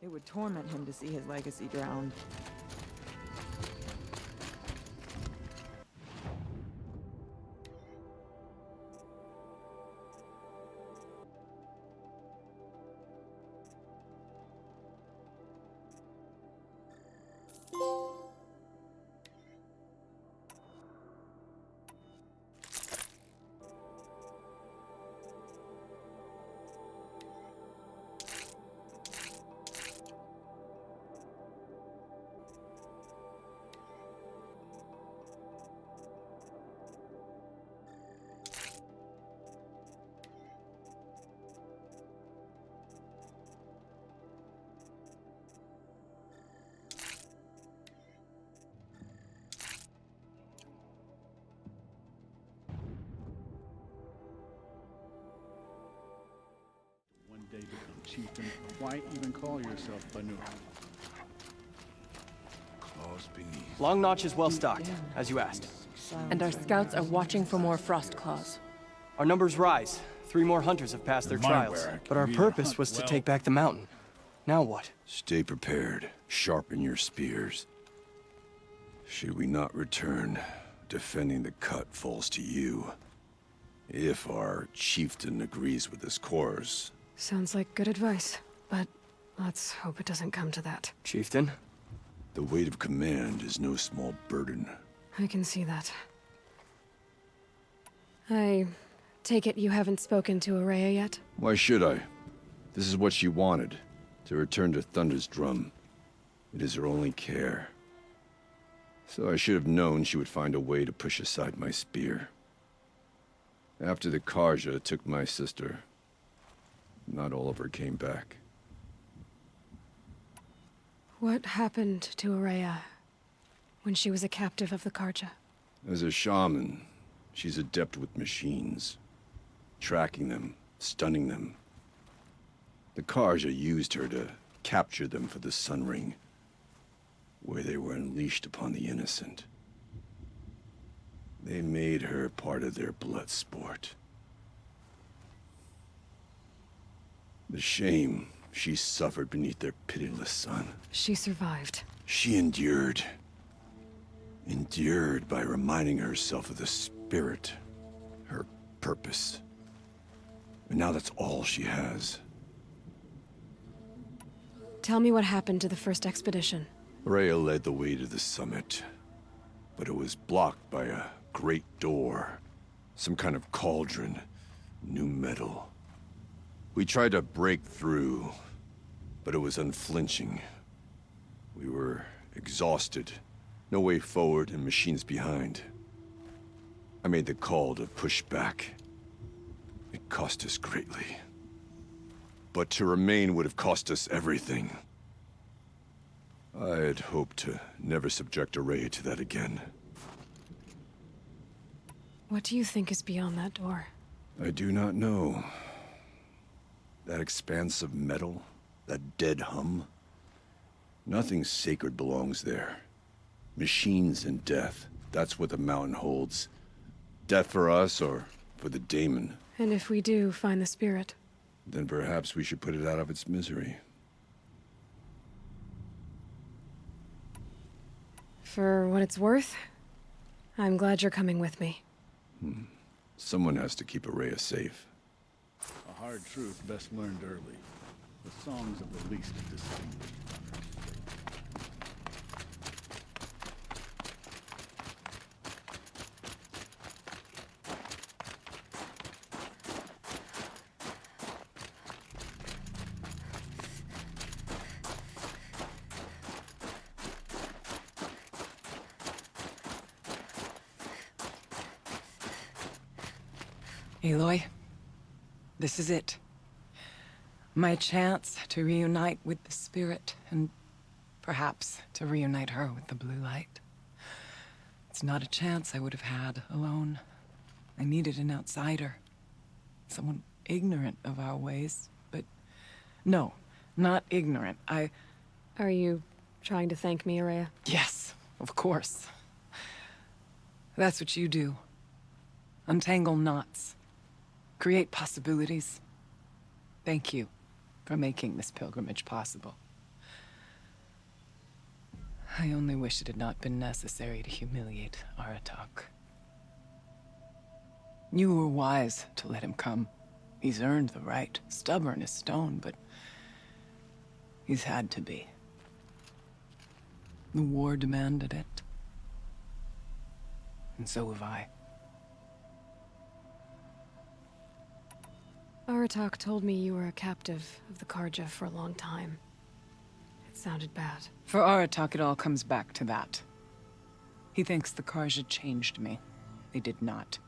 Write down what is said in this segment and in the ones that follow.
It would torment him to see his legacy drowned. Day become chieftain. Why even call yourself Banu? Claws beneath. Long Notch is well stocked, as you asked. And our scouts are watching for more frost claws. Our numbers rise. 3 more hunters have passed their trials. But our purpose was to take back the mountain. Now what? Stay prepared. Sharpen your spears. Should we not return, defending the cut falls to you. If our chieftain agrees with this course. Sounds like good advice, but let's hope it doesn't come to that. Chieftain? The weight of command is no small burden. I can see that. I take it you haven't spoken to Araya yet? Why should I? This is what she wanted, to return to Thunder's drum. It is her only care. So I should have known she would find a way to push aside my spear. After the Karja took my sister, not all of her came back. What happened to Araya when she was a captive of the Karja? As a shaman, she's adept with machines. Tracking them, stunning them. The Karja used her to capture them for the Sun Ring, where they were unleashed upon the innocent. They made her part of their blood sport. The shame she suffered beneath their pitiless sun. She survived. She endured. Endured by reminding herself of the spirit, her purpose. And now that's all she has. Tell me what happened to the first expedition. Rhea led the way to the summit, but it was blocked by a great door. Some kind of cauldron, new metal. We tried to break through, but it was unflinching. We were exhausted, no way forward and machines behind. I made the call to push back. It cost us greatly. But to remain would have cost us everything. I had hoped to never subject Araya to that again. What do you think is beyond that door? I do not know. That expanse of metal, that dead hum. Nothing sacred belongs there. Machines and death, that's what the mountain holds. Death for us or for the daemon. And if we do find the spirit? Then perhaps we should put it out of its misery. For what it's worth, I'm glad you're coming with me. Someone has to keep Araya safe. A hard truth best learned early. The songs of the least distinguished. Aloy, this is it. My chance to reunite with the spirit, and perhaps to reunite her with the blue light. It's not a chance I would have had alone. I needed an outsider. Someone ignorant of our ways, but no, not ignorant. Are you trying to thank me, Araya? Yes, of course. That's what you do. Untangle knots. Create possibilities. Thank you for making this pilgrimage possible. I only wish it had not been necessary to humiliate Aratak. You were wise to let him come. He's earned the right. Stubborn as stone, but he's had to be. The war demanded it. And so have I. Aratak told me you were a captive of the Karja for a long time. It sounded bad. For Aratak, it all comes back to that. He thinks the Karja changed me. They did not.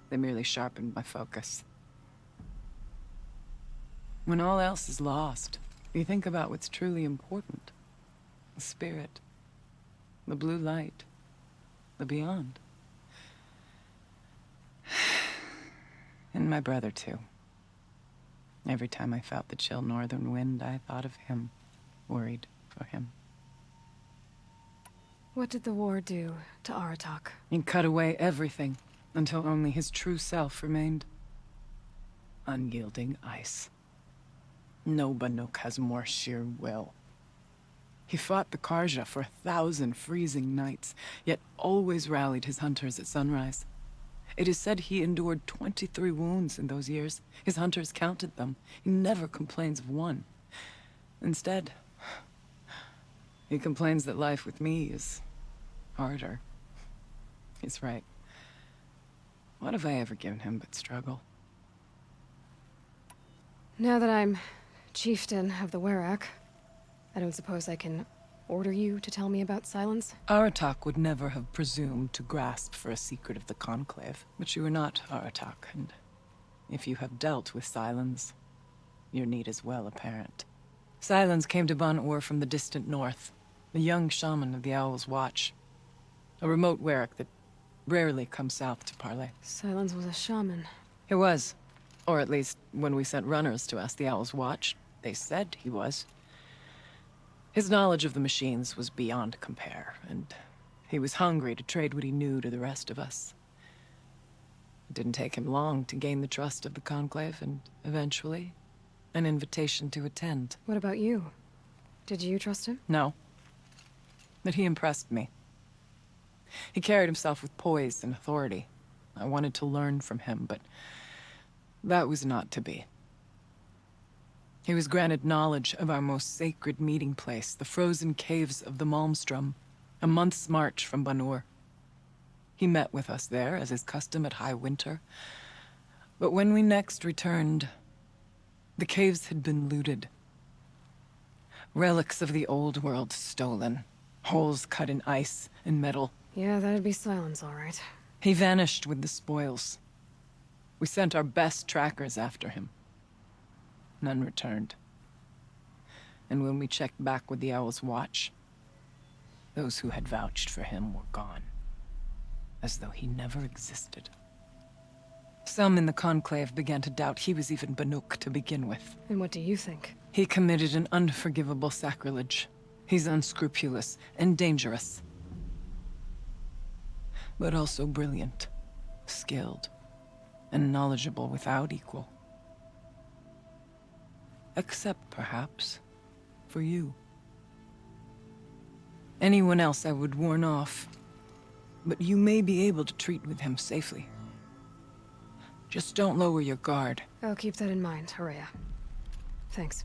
They merely sharpened my focus. When all else is lost, you think about what's truly important. The spirit. The blue light. The beyond. And my brother, too. Every time I felt the chill northern wind, I thought of him. Worried for him. What did the war do to Aratak? It cut away everything, until only his true self remained. Unyielding ice. No Banuk has more sheer will. He fought the Karja for 1,000 freezing nights, yet always rallied his hunters at sunrise. It is said he endured 23 wounds in those years. His hunters counted them. He never complains of one. Instead, he complains that life with me is harder. He's right. What have I ever given him but struggle? Now that I'm chieftain of the Werak, I don't suppose I can order you to tell me about Silence? Aratak would never have presumed to grasp for a secret of the Conclave. But you are not Aratak, and if you have dealt with Silence, your need is well apparent. Silence came to Ban-Ur from the distant north, a young shaman of the Owl's Watch. A remote Werak that rarely comes south to parley. Silence was a shaman. He was. Or at least, when we sent runners to ask the Owl's Watch, they said he was. His knowledge of the machines was beyond compare, and he was hungry to trade what he knew to the rest of us. It didn't take him long to gain the trust of the Conclave, and eventually, an invitation to attend. What about you? Did you trust him? No. But he impressed me. He carried himself with poise and authority. I wanted to learn from him, but that was not to be. He was granted knowledge of our most sacred meeting place, the frozen caves of the Malmstrom, a month's march from Ban-Ur. He met with us there, as is custom at high winter. But when we next returned, the caves had been looted. Relics of the old world stolen. Holes cut in ice and metal. Yeah, that'd be Silence, all right. He vanished with the spoils. We sent our best trackers after him. None returned. And when we checked back with the Owl's Watch, those who had vouched for him were gone. As though he never existed. Some in the Conclave began to doubt he was even Banuk to begin with. And what do you think? He committed an unforgivable sacrilege. He's unscrupulous and dangerous. But also brilliant, skilled, and knowledgeable without equal. Except, perhaps, for you. Anyone else I would warn off, but you may be able to treat with him safely. Just don't lower your guard. I'll keep that in mind, Horea. Thanks.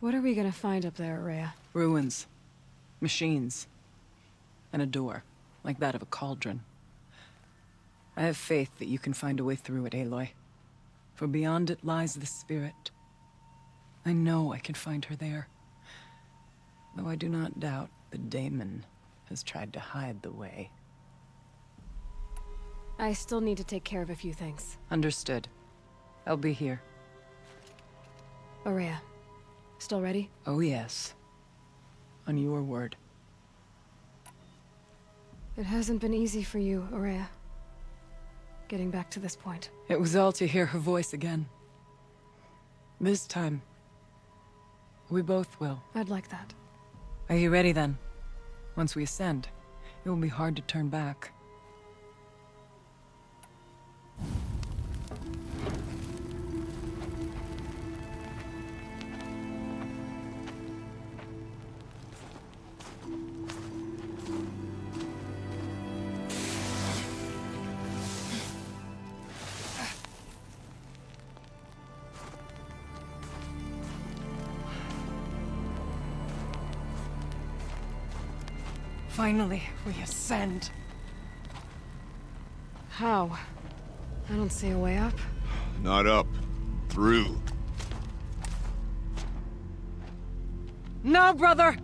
What are we gonna find up there, Horea? Ruins, machines, and a door, like that of a cauldron. I have faith that you can find a way through it, Aloy. For beyond it lies the spirit. I know I can find her there. Though I do not doubt the daemon has tried to hide the way. I still need to take care of a few things. Understood. I'll be here. Horea, still ready? Oh yes. On your word. It hasn't been easy for you, Horea. Getting back to this point. It was all to hear her voice again. This time, we both will. I'd like that. Are you ready then? Once we ascend, it will be hard to turn back. Finally, we ascend. How? I don't see a way up. Not up. Through. No, brother!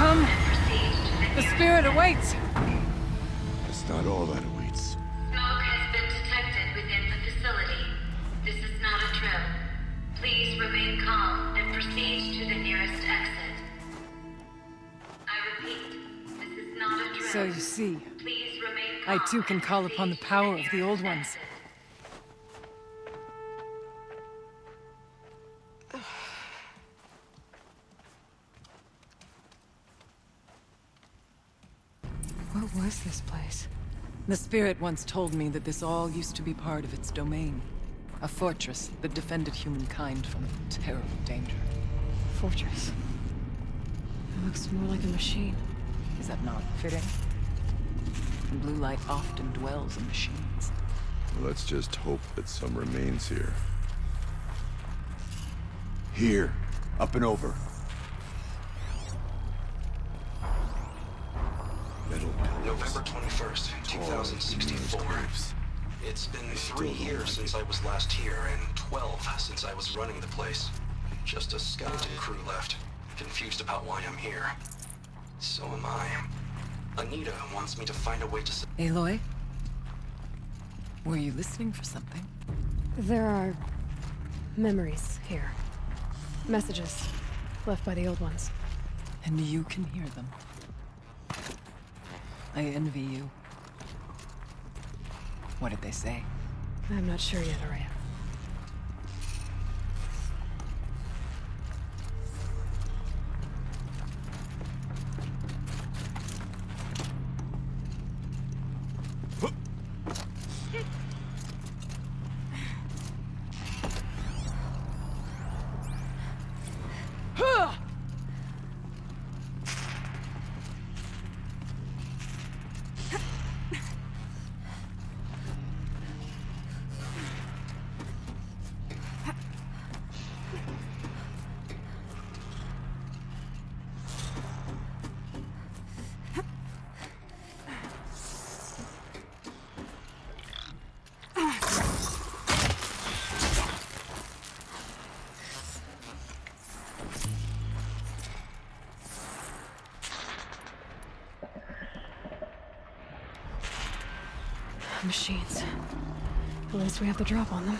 Come! The spirit awaits! It's not all that awaits. Smoke has been detected within the facility. This is not a drill. Please remain calm and proceed to the nearest exit. I repeat, this is not a drill. So you see, Please remain I calm too can and call upon the proceed to power of the nearest old ones. exit. What was this place? The spirit once told me that this all used to be part of its domain. A fortress that defended humankind from terrible danger. Fortress. It looks more like a machine. Is that not fitting? The blue light often dwells in machines. Let's just hope that some remains here. Here. Up and over. Metal pillars. November 21st, 2064. It's been 3 years since I was last here, and 12 since I was running the place. Just a skeleton crew left, confused about why I'm here. So am I. Anita wants me to find a way to... Aloy? Were you listening for something? There are memories here. Messages left by the old ones. And you can hear them. I envy you. What did they say? I'm not sure yet, Araya. Machines. At least we have the drop on them.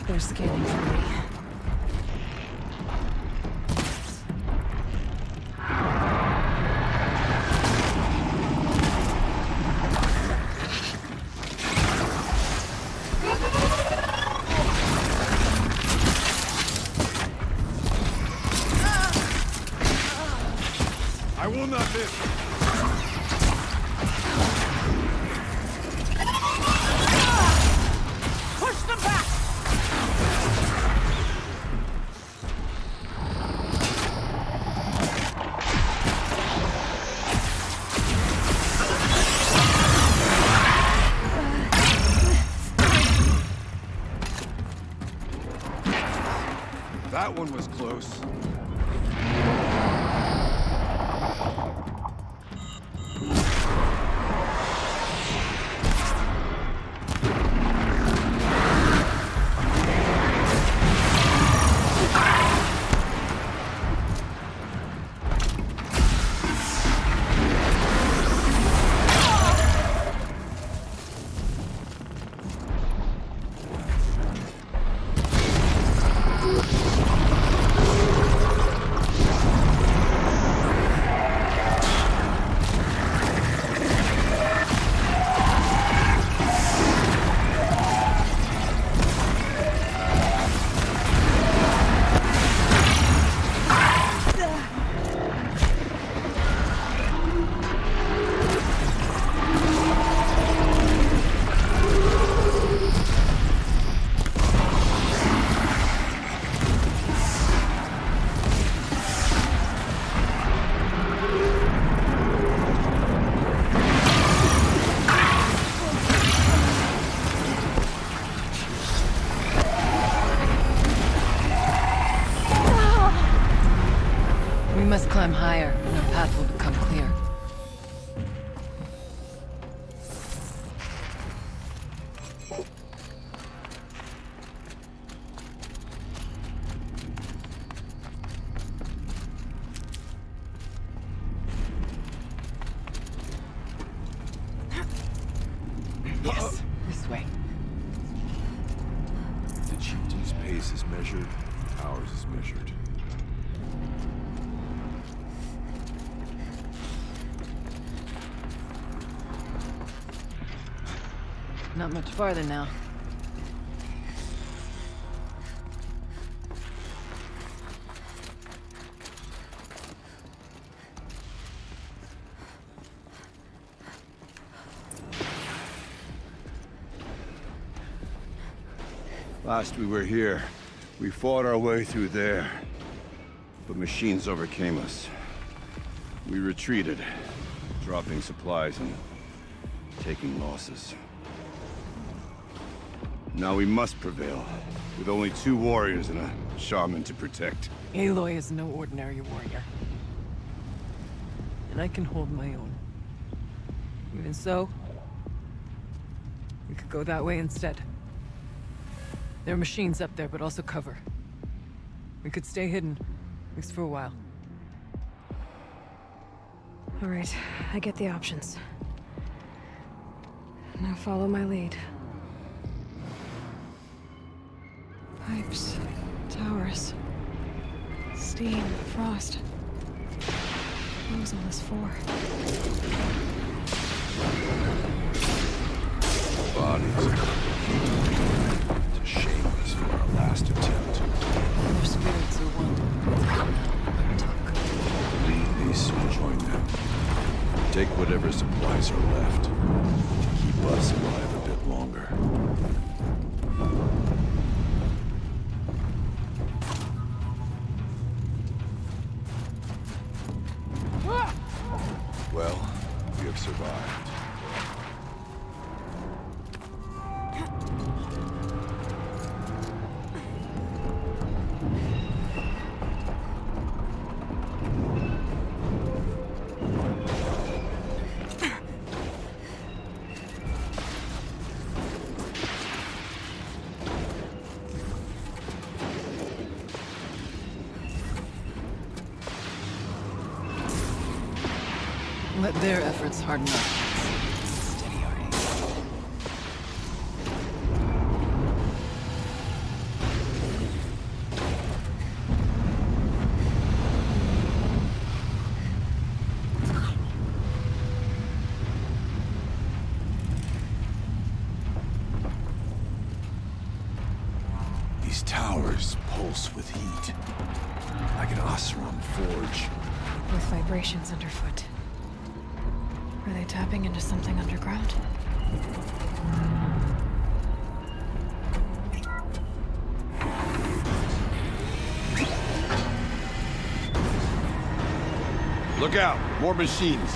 They're scanning for me. I will not miss. Push them back! That one was close. must climb higher, and our path will become clear. Yes, this way. The chieftain's pace is measured, ours is measured. Not much farther now. Last we were here, we fought our way through there. But machines overcame us. We retreated, dropping supplies and taking losses. Now we must prevail, with only 2 warriors and a shaman to protect. Aloy is no ordinary warrior. And I can hold my own. Even so, we could go that way instead. There are machines up there, but also cover. We could stay hidden, at least for a while. All right, I get the options. Now follow my lead. Pipes, towers, steam, frost. What was all this for? Bodies. To shame us for our last attempt. Their spirits are one. Now, talk. We may soon join them. Take whatever supplies are left. To keep us alive a bit longer. Well, we have survived. Let their efforts harden our hearts. Steady our aim. These towers pulse with heat. Like an Oseram forge. With vibrations underfoot. Are they tapping into something underground? Look out! More machines!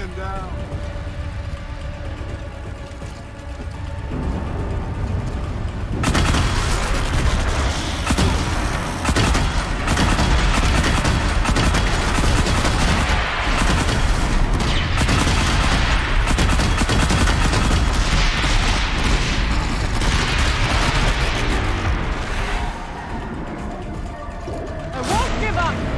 raining down. I won't give up!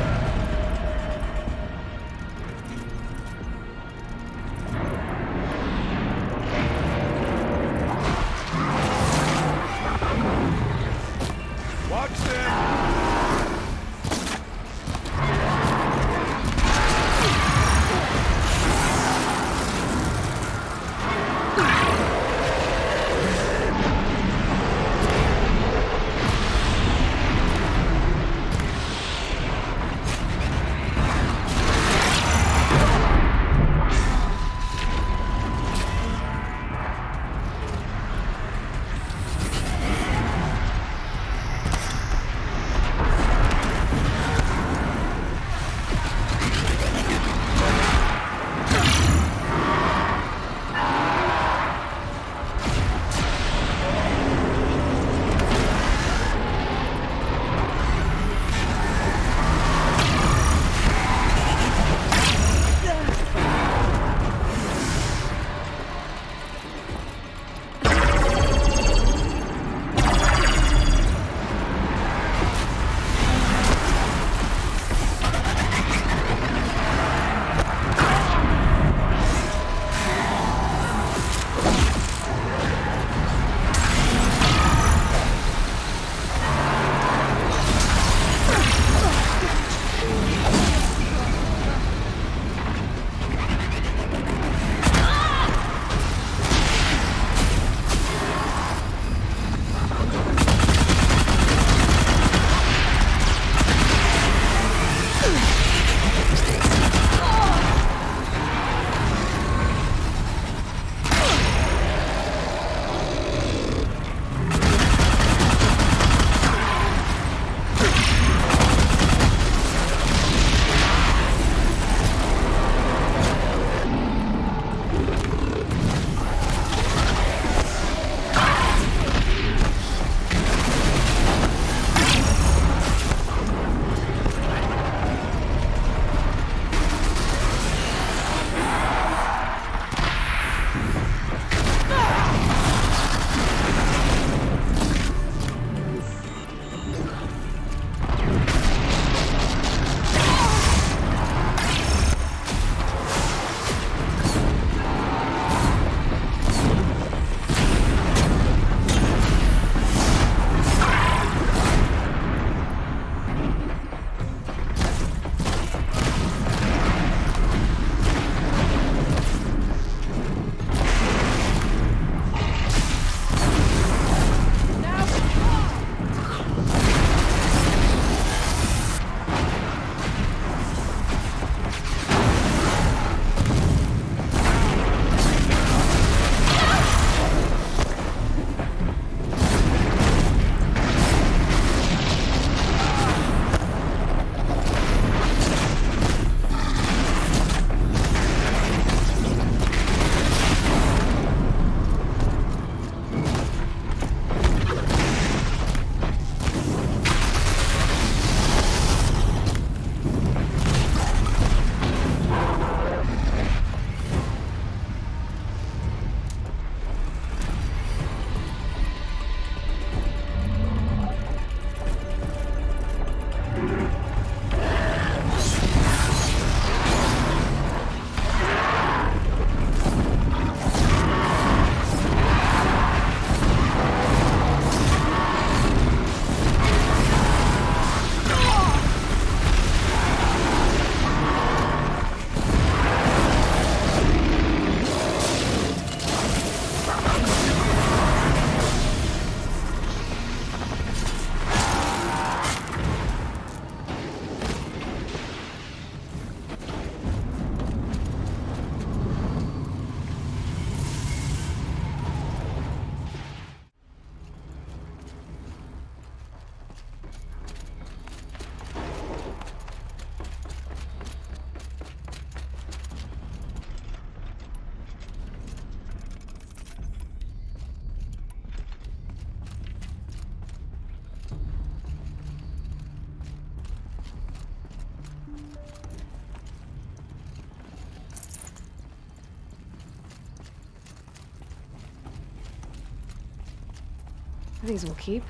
These will keep.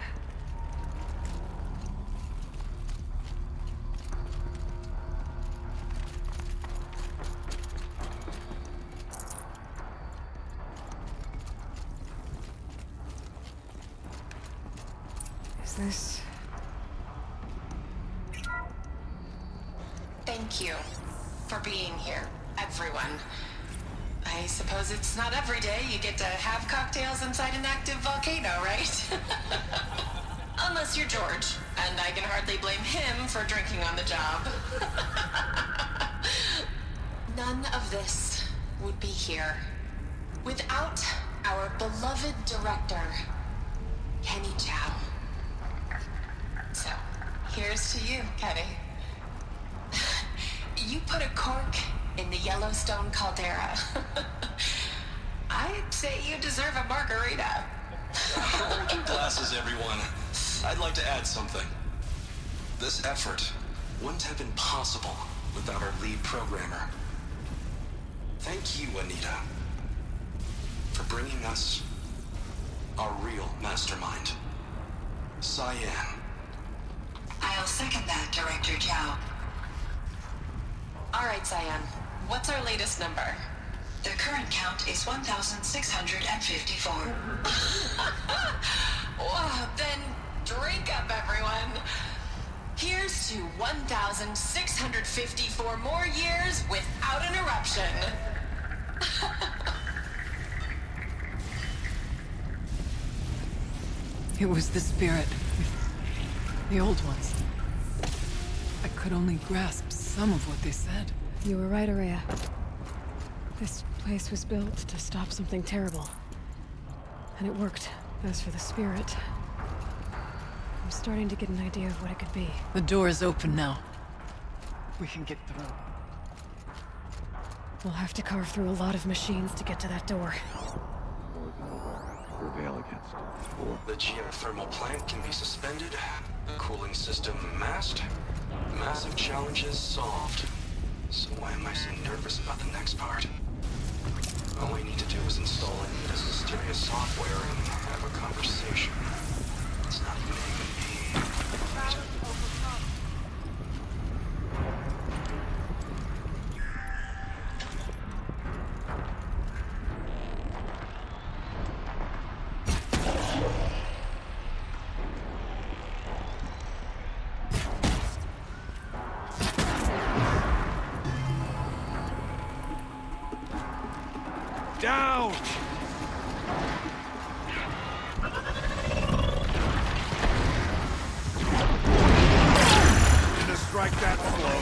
Is this... Thank you for being here, everyone. I suppose it's not every day you get to have cocktails inside an active volcano, right? Unless you're George, and I can hardly blame him for drinking on the job. None of this would be here without our beloved director, Kenny Chow. So, here's to you, Kenny. You put a cork in the Yellowstone caldera. I'd say you deserve a margarita. Hold your glasses, everyone. I'd like to add something. This effort wouldn't have been possible without our lead programmer. Thank you, Anita, for bringing us our real mastermind, Cyan. I'll second that, Director Chow. All right, Cyan. What's our latest number? The current count is 1,654. Wow, then drink up, everyone. Here's to 1,654 more years without an eruption. It was the spirit. The old ones. I could only grasp some of what they said. You were right, Araya. This place was built to stop something terrible. And it worked. As for the spirit, I'm starting to get an idea of what it could be. The door is open now. We can get through. We'll have to carve through a lot of machines to get to that door. Prevail against it. Or The geothermal plant can be suspended, cooling system masked, massive challenges solved. So why am I so nervous about the next part? All we need to do is install in this mysterious software and have a conversation. It's not even me. down! Gonna strike that blow.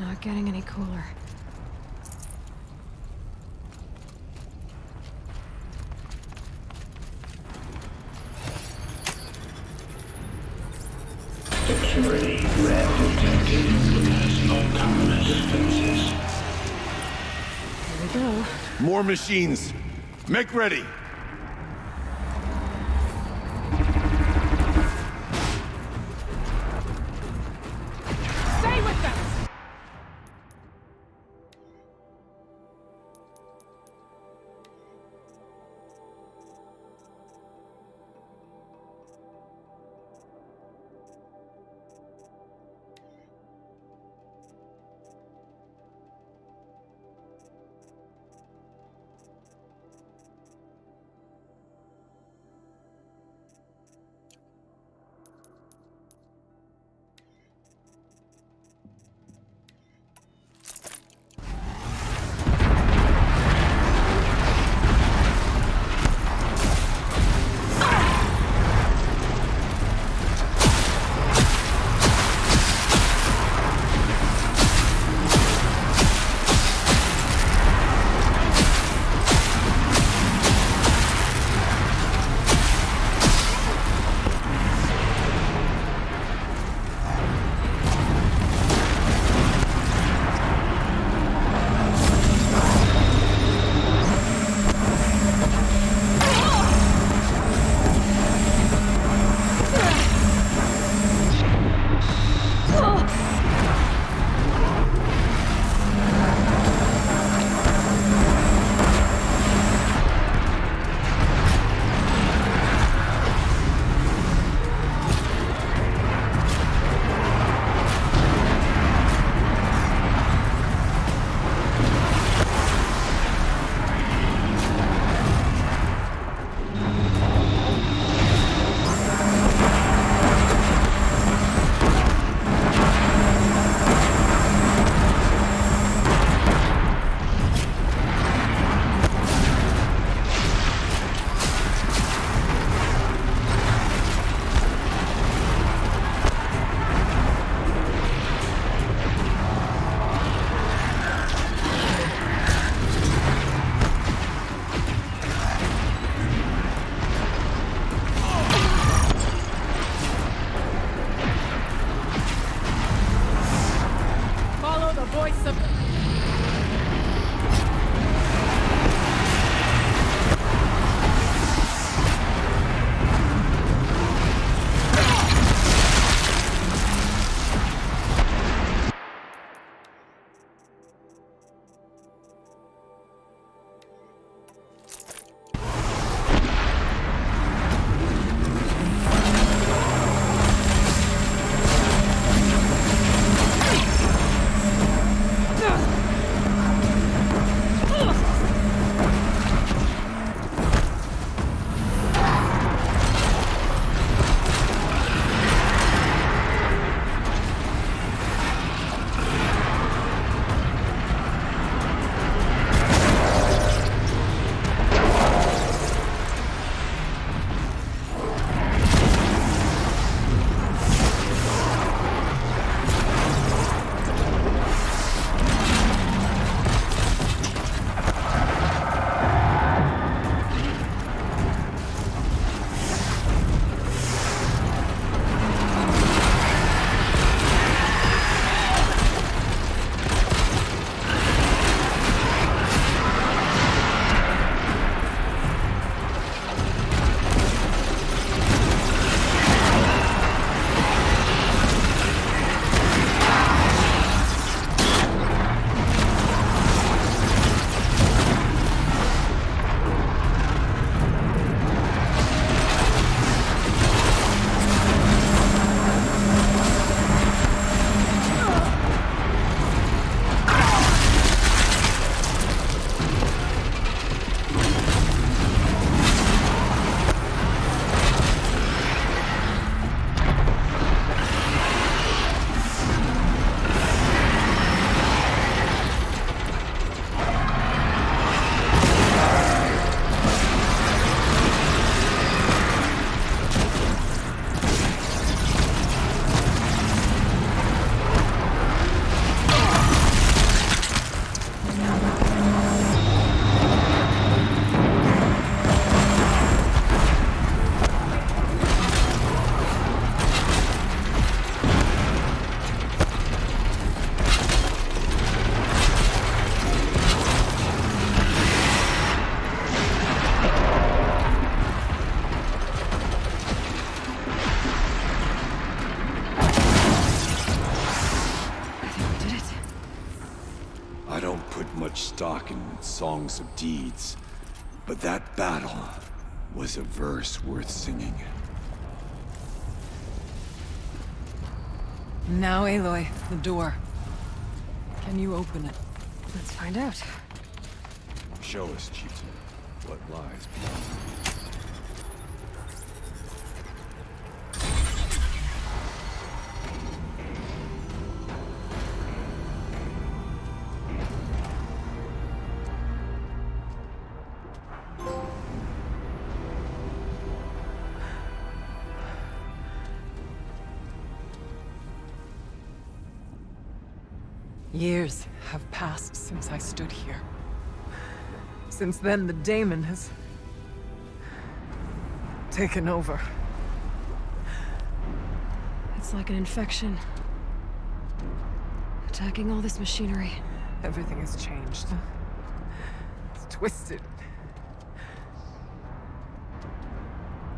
Not getting any cooler. Security red detected. No common defenses. Here we go. More machines. Make ready. Stay with them! put much stock in songs of deeds, but that battle was a verse worth singing. Now, Aloy, the door. Can you open it? Let's find out. Show us, Chieftain, what lies beyond. Years have passed since I stood here. Since then, the daemon has taken over. It's like an infection. Attacking all this machinery. Everything has changed. It's twisted.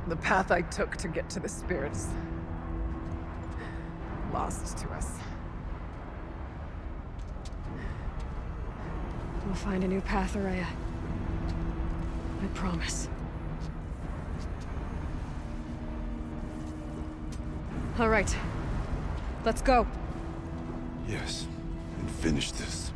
The path I took to get to the spirits, lost to us. We'll find a new path, Araya. I promise. All right. Let's go. Yes, and finish this.